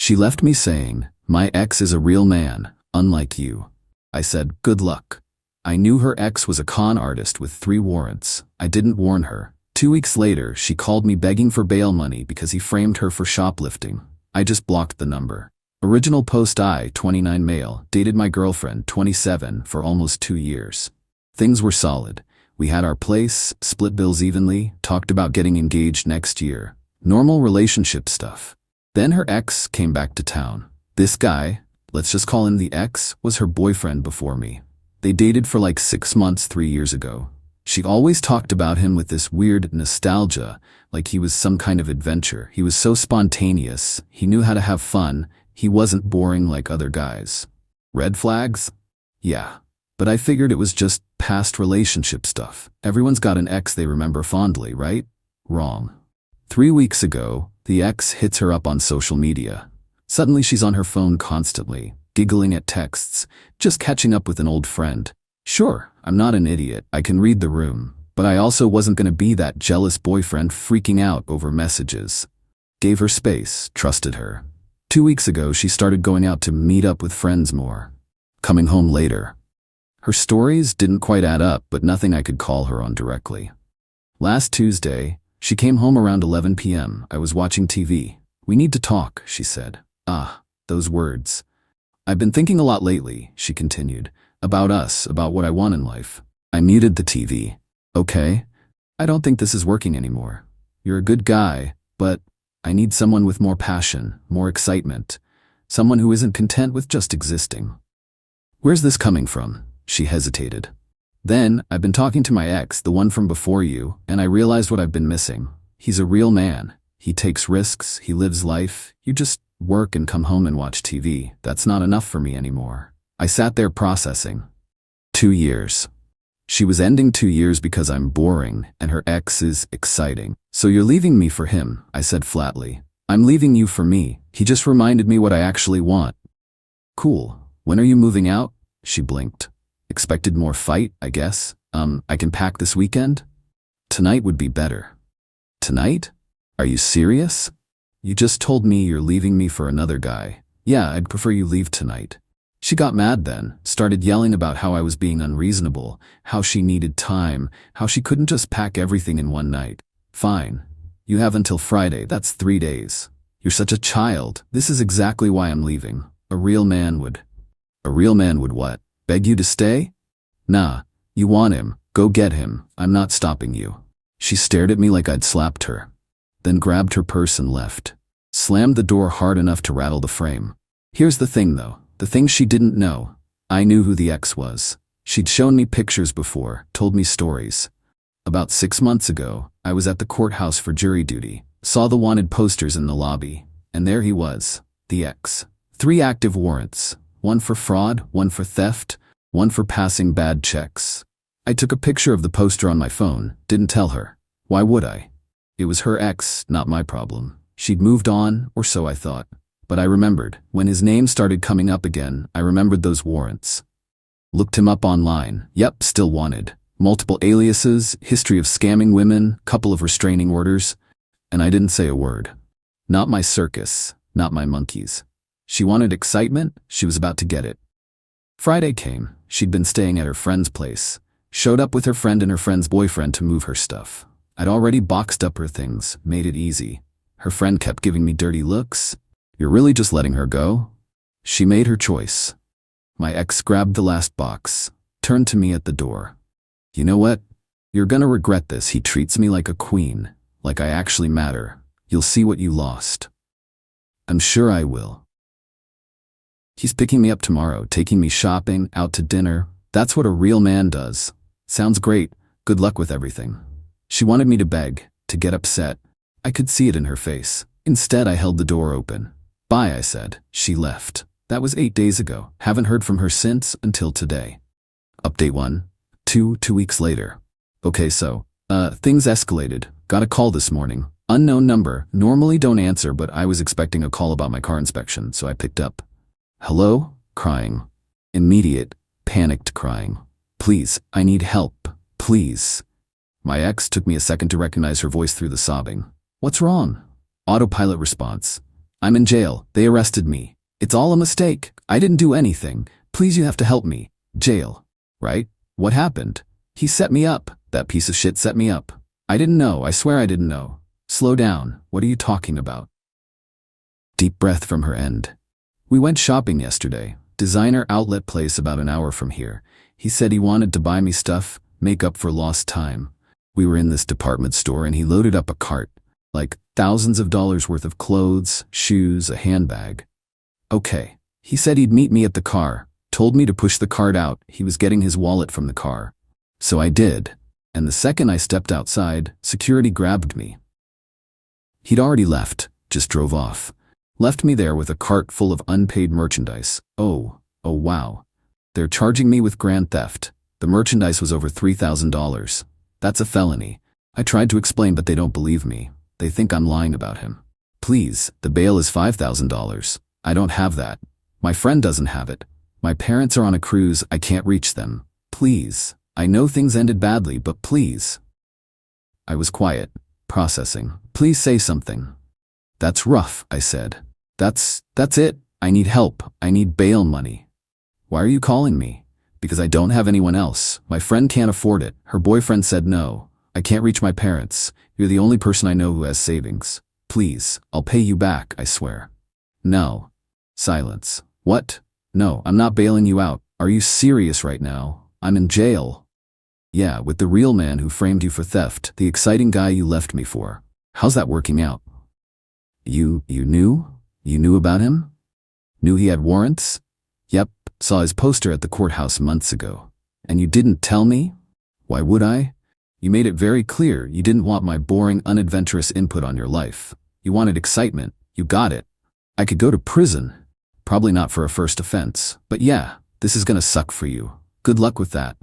She left me saying, "My ex is a real man, unlike you." I said, "Good luck." I knew her ex was a con artist with 3 warrants. I didn't warn her. 2 weeks later, she called me begging for bail money because he framed her for shoplifting. I just blocked the number. Original post: I, 29 male, dated my girlfriend, 27, for almost 2 years. Things were solid. We had our place, split bills evenly, talked about getting engaged next year. Normal relationship stuff. Then her ex came back to town. This guy, let's just call him the ex, was her boyfriend before me. They dated for like 6 months 3 years ago. She always talked about him with this weird nostalgia, like he was some kind of adventure. He was so spontaneous, he knew how to have fun, he wasn't boring like other guys. Red flags? Yeah. But I figured it was just past relationship stuff. Everyone's got an ex they remember fondly, right? Wrong. 3 weeks ago, the ex hits her up on social media. Suddenly she's on her phone constantly, giggling at texts, just catching up with an old friend. Sure, I'm not an idiot, I can read the room, but I also wasn't gonna be that jealous boyfriend freaking out over messages. Gave her space, trusted her. 2 weeks ago, she started going out to meet up with friends more. Coming home later. Her stories didn't quite add up, but nothing I could call her on directly. Last Tuesday, she came home around 11 p.m. I was watching TV. "We need to talk," she said. Those words. "I've been thinking a lot lately," she continued, "about us, about what I want in life." I muted the TV. "Okay, I don't think this is working anymore. You're a good guy, but I need someone with more passion, more excitement. Someone who isn't content with just existing." "Where's this coming from?" She hesitated. "Then, I've been talking to my ex, the one from before you, and I realized what I've been missing. He's a real man. He takes risks, he lives life. You just work and come home and watch TV. That's not enough for me anymore." I sat there processing. 2 years. She was ending 2 years because I'm boring, and her ex is exciting. "So you're leaving me for him," I said flatly. "I'm leaving you for me. He just reminded me what I actually want." "Cool. When are you moving out?" She blinked. "Expected more fight, I guess. I can pack this weekend?" "Tonight would be better." "Tonight? Are you serious? You just told me you're leaving me for another guy." "Yeah, I'd prefer you leave tonight." She got mad then, started yelling about how I was being unreasonable, how she needed time, how she couldn't just pack everything in one night. "Fine. You have until Friday, that's 3 days. You're such a child. This is exactly why I'm leaving. A real man would." "A real man would what? Beg you to stay?" "Nah, you want him. Go get him. I'm not stopping you." She stared at me like I'd slapped her. Then grabbed her purse and left. Slammed the door hard enough to rattle the frame. Here's the thing though, the thing she didn't know. I knew who the ex was. She'd shown me pictures before, told me stories. About 6 months ago, I was at the courthouse for jury duty, saw the wanted posters in the lobby, and there he was, the ex. 3 active warrants, 1 for fraud, 1 for theft, 1 for passing bad checks. I took a picture of the poster on my phone, didn't tell her. Why would I? It was her ex, not my problem. She'd moved on, or so I thought. But I remembered, when his name started coming up again, I remembered those warrants. Looked him up online. Yep, still wanted. Multiple aliases, history of scamming women, couple of restraining orders. And I didn't say a word. Not my circus, not my monkeys. She wanted excitement, she was about to get it. Friday came. She'd been staying at her friend's place. Showed up with her friend and her friend's boyfriend to move her stuff. I'd already boxed up her things, made it easy. Her friend kept giving me dirty looks. "You're really just letting her go?" She made her choice. My ex grabbed the last box, turned to me at the door. "You know what? You're gonna regret this. He treats me like a queen, like I actually matter. You'll see what you lost." "I'm sure I will." "He's picking me up tomorrow, taking me shopping, out to dinner. That's what a real man does." "Sounds great. Good luck with everything." She wanted me to beg, to get upset. I could see it in her face. Instead, I held the door open. "Bye," I said. She left. That was 8 days ago. Haven't heard from her since until today. Update 1. 2 weeks later. Okay, so, things escalated. Got a call this morning. Unknown number. Normally don't answer, but I was expecting a call about my car inspection, so I picked up. "Hello?" Crying. Immediate, panicked crying. "Please, I need help. Please." My ex took me a second to recognize her voice through the sobbing. "What's wrong?" Autopilot response. I'm in jail. They arrested me. It's all a mistake. I didn't do anything. Please, you have to help me. Jail. Right? What happened? He set me up. That piece of shit set me up. I didn't know. I swear I didn't know. Slow down. What are you talking about? Deep breath from her end. We went shopping yesterday. Designer outlet place about an hour from here. He said he wanted to buy me stuff, make up for lost time. We were in this department store and he loaded up a cart. Like thousands of dollars worth of clothes, shoes, a handbag. Okay. He said he'd meet me at the car. Told me to push the cart out. He was getting his wallet from the car. So I did. And the second I stepped outside, security grabbed me. He'd already left, just drove off. Left me there with a cart full of unpaid merchandise. Oh wow. They're charging me with grand theft. The merchandise was over $3,000. That's a felony. I tried to explain, but they don't believe me. They think I'm lying about him. Please, the bail is $5,000. I don't have that. My friend doesn't have it. My parents are on a cruise. I can't reach them. Please. I know things ended badly, but please. I was quiet, processing. Please say something. That's rough, I said. That's it. I need help. I need bail money. Why are you calling me? Because I don't have anyone else. My friend can't afford it. Her boyfriend said no. I can't reach my parents. You're the only person I know who has savings. Please, I'll pay you back, I swear. No. Silence. What? No, I'm not bailing you out. Are you serious right now? I'm in jail. Yeah, with the real man who framed you for theft, the exciting guy you left me for. How's that working out? You knew? You knew about him? Knew he had warrants? Yep, saw his poster at the courthouse months ago. And you didn't tell me? Why would I? You made it very clear you didn't want my boring, unadventurous input on your life. You wanted excitement. You got it. I could go to prison. Probably not for a first offense. But yeah, this is gonna suck for you. Good luck with that.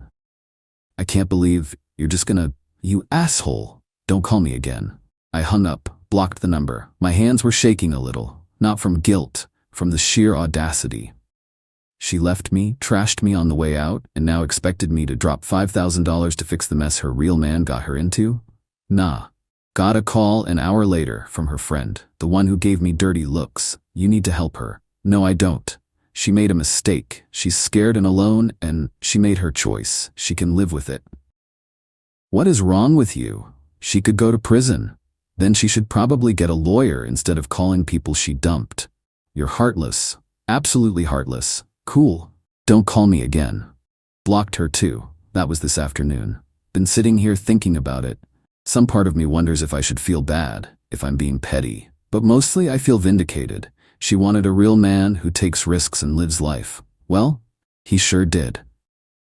I can't believe you're just gonna... You asshole. Don't call me again. I hung up, blocked the number. My hands were shaking a little. Not from guilt, from the sheer audacity. She left me, trashed me on the way out, and now expected me to drop $5,000 to fix the mess her real man got her into? Nah. Got a call an hour later from her friend, the one who gave me dirty looks. You need to help her. No, I don't. She made a mistake. She's scared and alone, and she made her choice. She can live with it. What is wrong with you? She could go to prison. Then she should probably get a lawyer instead of calling people she dumped. You're heartless. Absolutely heartless. Cool. Don't call me again. Blocked her too. That was this afternoon. Been sitting here thinking about it. Some part of me wonders if I should feel bad, if I'm being petty. But mostly I feel vindicated. She wanted a real man who takes risks and lives life. Well, he sure did.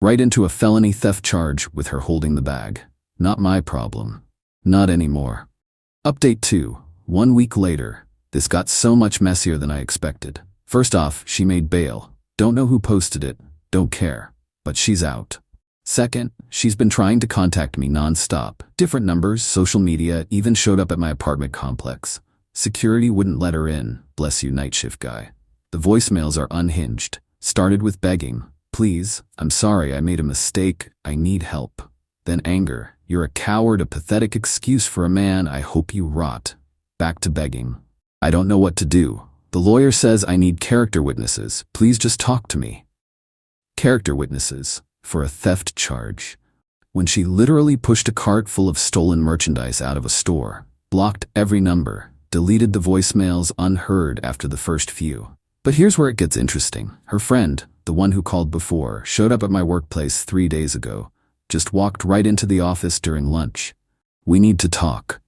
Right into a felony theft charge with her holding the bag. Not my problem. Not anymore. Update 2. 1 week later. This got so much messier than I expected. First off, she made bail. Don't know who posted it. Don't care. But she's out. Second, she's been trying to contact me non-stop. Different numbers, social media, even showed up at my apartment complex. Security wouldn't let her in. Bless you, night shift guy. The voicemails are unhinged. Started with begging. Please, I'm sorry, I made a mistake. I need help. Then anger. You're a coward, a pathetic excuse for a man. I hope you rot. Back to begging. I don't know what to do. The lawyer says I need character witnesses. Please just talk to me. Character witnesses for a theft charge. When she literally pushed a cart full of stolen merchandise out of a store, blocked every number, deleted the voicemails unheard after the first few. But here's where it gets interesting. Her friend, the one who called before, showed up at my workplace 3 days ago. Just walked right into the office during lunch. We need to talk.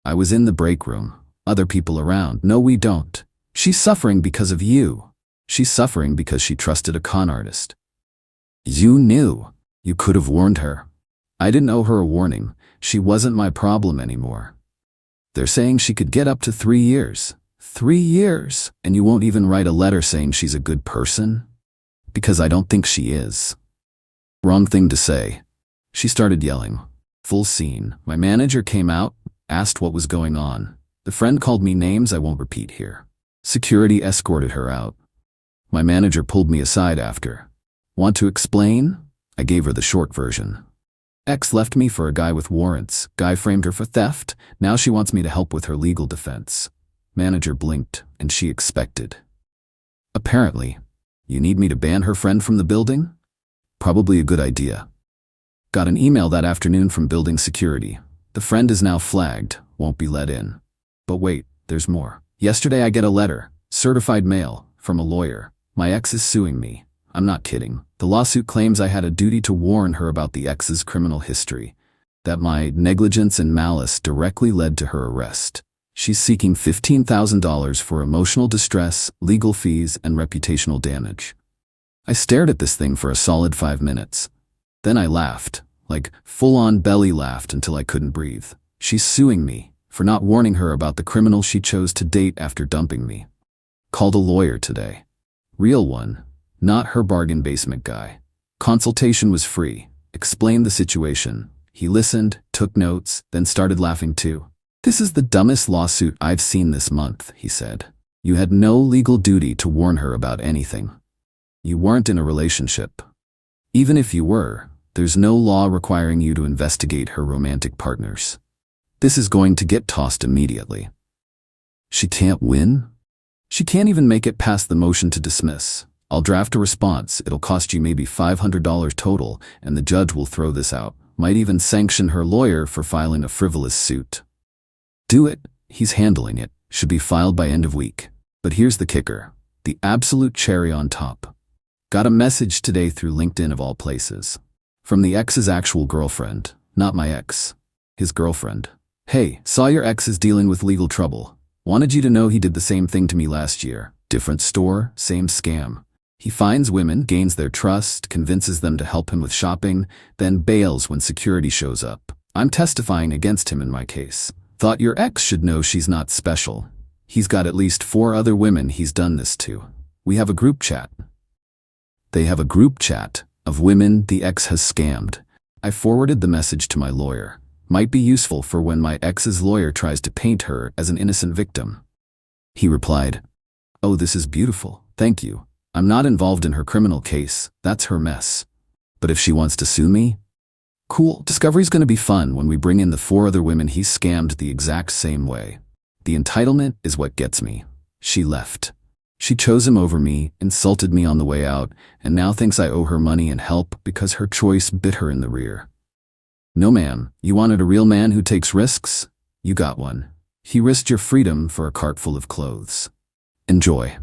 I was in the break room. Other people around. No, we don't. She's suffering because of you. She's suffering because she trusted a con artist. You knew. You could have warned her. I didn't owe her a warning. She wasn't my problem anymore. They're saying she could get up to 3 years. 3 years? And you won't even write a letter saying she's a good person? Because I don't think she is. Wrong thing to say. She started yelling. Full scene. My manager came out, asked what was going on. The friend called me names I won't repeat here. Security escorted her out. My manager pulled me aside after. Want to explain? I gave her the short version. Ex left me for a guy with warrants. Guy framed her for theft. Now she wants me to help with her legal defense. Manager blinked, and she expected. Apparently. You need me to ban her friend from the building? Probably a good idea. Got an email that afternoon from building security. The friend is now flagged, won't be let in. But wait, there's more. Yesterday I get a letter, certified mail, from a lawyer. My ex is suing me. I'm not kidding. The lawsuit claims I had a duty to warn her about the ex's criminal history, that my negligence and malice directly led to her arrest. She's seeking $15,000 for emotional distress, legal fees, and reputational damage. I stared at this thing for a solid 5 minutes. Then I laughed, like full-on belly laughed until I couldn't breathe. She's suing me for not warning her about the criminal she chose to date after dumping me. Called a lawyer today. Real one, not her bargain basement guy. Consultation was free. Explained the situation. He listened, took notes, then started laughing too. This is the dumbest lawsuit I've seen this month, he said. You had no legal duty to warn her about anything. You weren't in a relationship. Even if you were, there's no law requiring you to investigate her romantic partners. This is going to get tossed immediately. She can't win? She can't even make it past the motion to dismiss. I'll draft a response. It'll cost you maybe $500 total, and the judge will throw this out. Might even sanction her lawyer for filing a frivolous suit. Do it. He's handling it. Should be filed by end of week. But here's the kicker. The absolute cherry on top. Got a message today through LinkedIn of all places. From the ex's actual girlfriend. Not my ex. His girlfriend. Hey, saw your ex is dealing with legal trouble. Wanted you to know he did the same thing to me last year. Different store, same scam. He finds women, gains their trust, convinces them to help him with shopping, then bails when security shows up. I'm testifying against him in my case. Thought your ex should know she's not special. He's got at least 4 other women he's done this to. We have a group chat. They have a group chat of women the ex has scammed. I forwarded the message to my lawyer. Might be useful for when my ex's lawyer tries to paint her as an innocent victim. He replied, "Oh, this is beautiful. Thank you. I'm not involved in her criminal case. That's her mess. But if she wants to sue me, cool. Discovery's gonna be fun when we bring in the 4 other women he scammed the exact same way. The entitlement is what gets me." She left. She chose him over me, insulted me on the way out, and now thinks I owe her money and help because her choice bit her in the rear. No ma'am, you wanted a real man who takes risks? You got one. He risked your freedom for a cart full of clothes. Enjoy.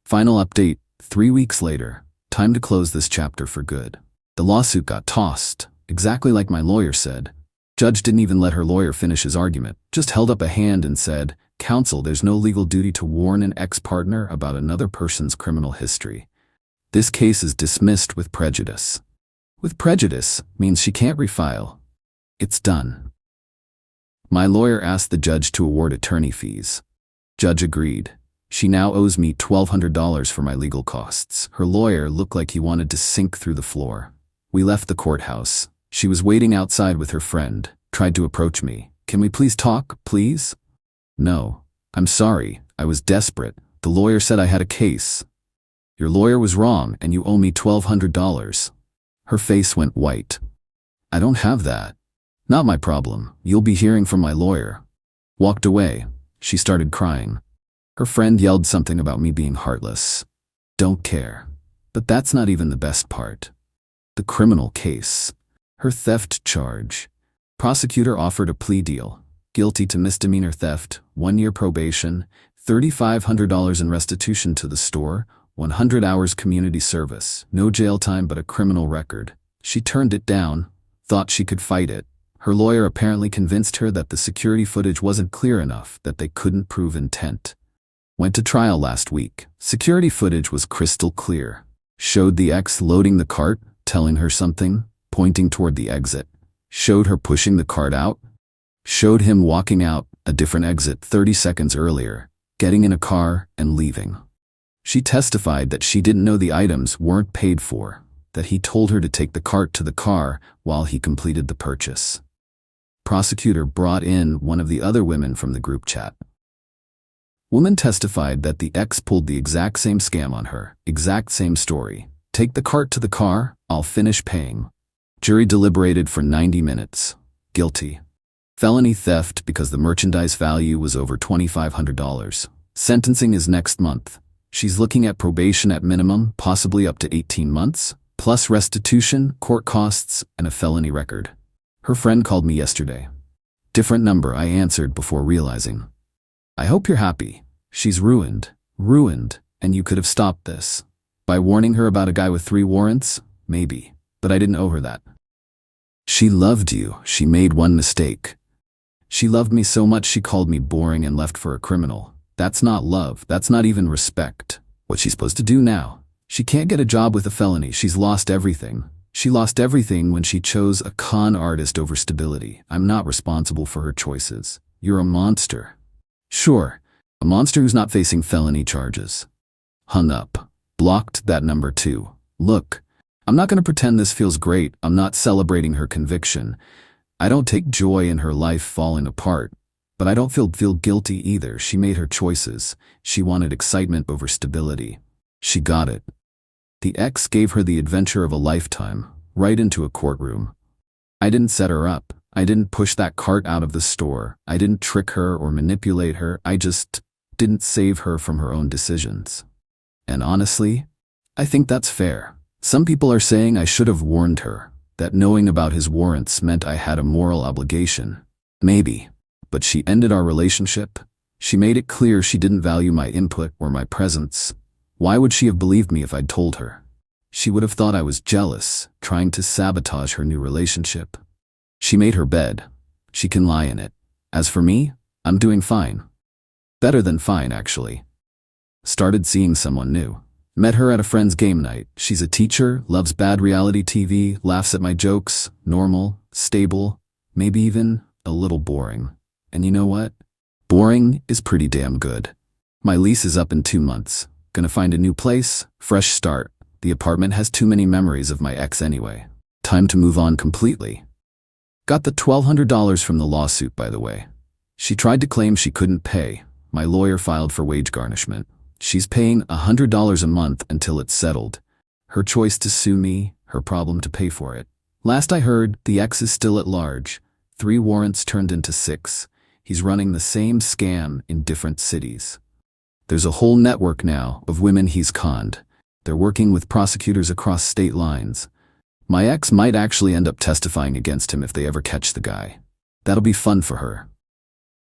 Final update, 3 weeks later. Time to close this chapter for good. The lawsuit got tossed, exactly like my lawyer said. Judge didn't even let her lawyer finish his argument, just held up a hand and said, "Counsel, there's no legal duty to warn an ex-partner about another person's criminal history. This case is dismissed with prejudice." With prejudice means she can't refile. It's done. My lawyer asked the judge to award attorney fees. Judge agreed. She now owes me $1,200 for my legal costs. Her lawyer looked like he wanted to sink through the floor. We left the courthouse. She was waiting outside with her friend, tried to approach me. "Can we please talk, please?" "No. I'm sorry. I was desperate. The lawyer said I had a case." "Your lawyer was wrong and you owe me $1,200. Her face went white. "I don't have that." "Not my problem. You'll be hearing from my lawyer." Walked away. She started crying. Her friend yelled something about me being heartless. Don't care. But that's not even the best part. The criminal case. Her theft charge. Prosecutor offered a plea deal. Guilty to misdemeanor theft, 1 year probation, $3,500 in restitution to the store, 100 hours community service, no jail time but a criminal record. She turned it down, thought she could fight it. Her lawyer apparently convinced her that the security footage wasn't clear enough, that they couldn't prove intent. Went to trial last week. Security footage was crystal clear. Showed the ex loading the cart, telling her something, pointing toward the exit. Showed her pushing the cart out. Showed him walking out, a different exit 30 seconds earlier, getting in a car and leaving. She testified that she didn't know the items weren't paid for, that he told her to take the cart to the car while he completed the purchase. Prosecutor brought in one of the other women from the group chat. Woman testified that the ex pulled the exact same scam on her, exact same story. "Take the cart to the car, I'll finish paying." Jury deliberated for 90 minutes. Guilty. Felony theft because the merchandise value was over $2,500. Sentencing is next month. She's looking at probation at minimum, possibly up to 18 months, plus restitution, court costs, and a felony record. Her friend called me yesterday. Different number, I answered before realizing. I hope you're happy. She's ruined, and you could have stopped this. By warning her about a guy with 3 warrants? Maybe, but I didn't owe her that. She loved you, she made one mistake. She loved me so much she called me boring and left for a criminal. That's not love, that's not even respect. What's she supposed to do now? She can't get a job with a felony, she's lost everything. She lost everything when she chose a con artist over stability. I'm not responsible for her choices. You're a monster. Sure, a monster who's not facing felony charges. Hung up. Blocked that number too. Look, I'm not going to pretend this feels great. I'm not celebrating her conviction. I don't take joy in her life falling apart. But I don't feel guilty either. She made her choices. She wanted excitement over stability. She got it. The ex gave her the adventure of a lifetime, right into a courtroom. I didn't set her up. I didn't push that cart out of the store. I didn't trick her or manipulate her. I just didn't save her from her own decisions. And honestly, I think that's fair. Some people are saying I should have warned her, that knowing about his warrants meant I had a moral obligation. Maybe. But she ended our relationship. She made it clear she didn't value my input or my presence. Why would she have believed me if I'd told her? She would have thought I was jealous, trying to sabotage her new relationship. She made her bed. She can lie in it. As for me, I'm doing fine. Better than fine, actually. Started seeing someone new. Met her at a friend's game night. She's a teacher, loves bad reality TV, laughs at my jokes, normal, stable, maybe even a little boring. And you know what? Boring is pretty damn good. My lease is up in 2 months. Gonna find a new place, fresh start. The apartment has too many memories of my ex anyway. Time to move on completely. Got the $1,200 from the lawsuit, by the way. She tried to claim she couldn't pay. My lawyer filed for wage garnishment. She's paying $100 a month until it's settled. Her choice to sue me, her problem to pay for it. Last I heard, the ex is still at large. 3 warrants turned into 6. He's running the same scam in different cities. There's a whole network now of women he's conned. They're working with prosecutors across state lines. My ex might actually end up testifying against him if they ever catch the guy. That'll be fun for her.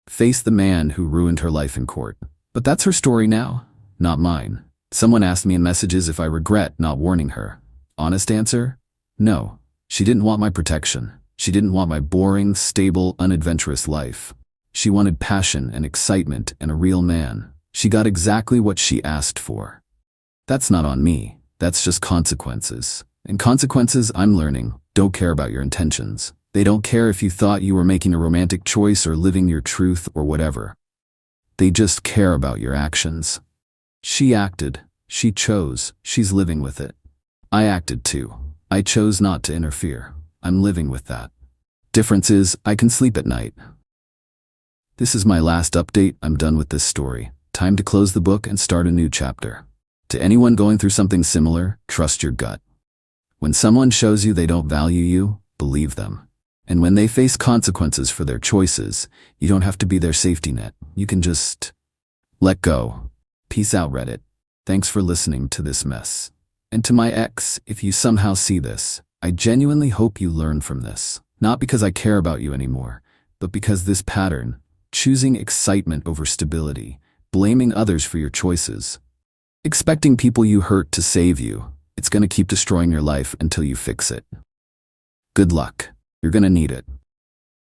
Face the man who ruined her life in court. But that's her story now, not mine. Someone asked me in messages if I regret not warning her. Honest answer? No. She didn't want my protection. She didn't want my boring, stable, unadventurous life. She wanted passion and excitement and a real man. She got exactly what she asked for. That's not on me. That's just consequences. And consequences, I'm learning, don't care about your intentions. They don't care if you thought you were making a romantic choice or living your truth or whatever. They just care about your actions. She acted. She chose. She's living with it. I acted too. I chose not to interfere. I'm living with that. Difference is, I can sleep at night. This is my last update. I'm done with this story. Time to close the book and start a new chapter. To anyone going through something similar, trust your gut. When someone shows you they don't value you, believe them. And when they face consequences for their choices, you don't have to be their safety net. You can just let go. Peace out, Reddit. Thanks for listening to this mess. And to my ex, if you somehow see this, I genuinely hope you learn from this. Not because I care about you anymore, but because this pattern, choosing excitement over stability, blaming others for your choices, expecting people you hurt to save you, it's gonna keep destroying your life until you fix it. Good luck. You're gonna need it.